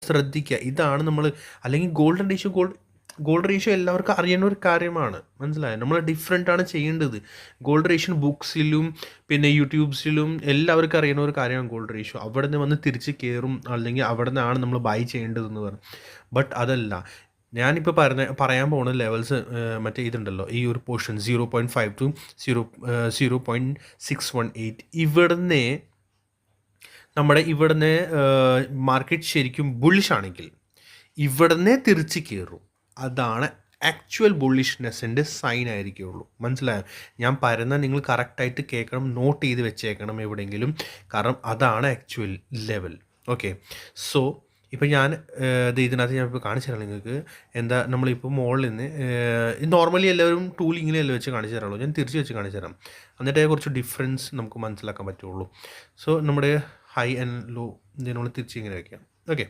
ശ്രദ്ധിക്കുക. ഇതാണ് നമ്മൾ, അല്ലെങ്കിൽ ഗോൾഡ് റേഷ്യോ എല്ലാവർക്കും അറിയുന്ന ഒരു കാര്യമാണ്, മനസ്സിലായോ? നമ്മൾ ഡിഫറെൻ്റ് ആണ് ചെയ്യേണ്ടത്. ഗോൾഡ് റേഷ്യോ ബുക്സിലും പിന്നെ യൂട്യൂബ്സിലും എല്ലാവർക്കും അറിയുന്ന ഒരു കാര്യമാണ് ഗോൾഡ് റേഷ്യോ. അവിടെ നിന്ന് വന്ന് തിരിച്ച് കയറും, അല്ലെങ്കിൽ അവിടെ നിന്നാണ് നമ്മൾ ബൈ ചെയ്യേണ്ടതെന്ന് പറഞ്ഞു. ബട്ട് അതല്ല, ഞാനിപ്പോൾ പറയാൻ പോകുന്ന ലെവൽസ് മറ്റേ ഇതുണ്ടല്ലോ, ഈ ഒരു പോർഷൻ 0.5 to 0.618, ഇവിടുന്ന് മാർക്കറ്റ് ശരിക്കും ബുള്ളിഷ് ആണെങ്കിൽ ഇവിടുന്ന് തിരിച്ച് കയറും. അതാണ് ആക്ച്വൽ ബുള്ളിഷ്നെസ്സിൻ്റെ സൈൻ ആയിരിക്കുള്ളൂ, മനസ്സിലായോ? ഞാൻ പറയുന്നത് നിങ്ങൾ കറക്റ്റായിട്ട് കേൾക്കണം, നോട്ട് ചെയ്ത് വെച്ചേക്കണം എവിടെയെങ്കിലും, കാരണം അതാണ് ആക്ച്വൽ ലെവൽ. ഓക്കെ, സോ ഇപ്പോൾ ഞാൻ ഇതിനകത്ത് ഞാനിപ്പോൾ കാണിച്ചു തരാം നിങ്ങൾക്ക്. എന്താ, നമ്മളിപ്പോൾ മുകളിൽ നിന്ന് നോർമലി എല്ലാവരും ടൂലിങ്ങിലല്ല വെച്ച് കാണിച്ചു തരാമല്ലോ, ഞാൻ തിരിച്ച് വെച്ച് കാണിച്ചു തരാം. എന്നിട്ടേ കുറച്ച് ഡിഫറൻസ് നമുക്ക് മനസ്സിലാക്കാൻ പറ്റുള്ളൂ. സോ നമ്മുടെ ഹൈ ആൻഡ് ലോ ഇതിനോട് തിരിച്ച് ഇങ്ങനെ വയ്ക്കാം. ഓക്കെ,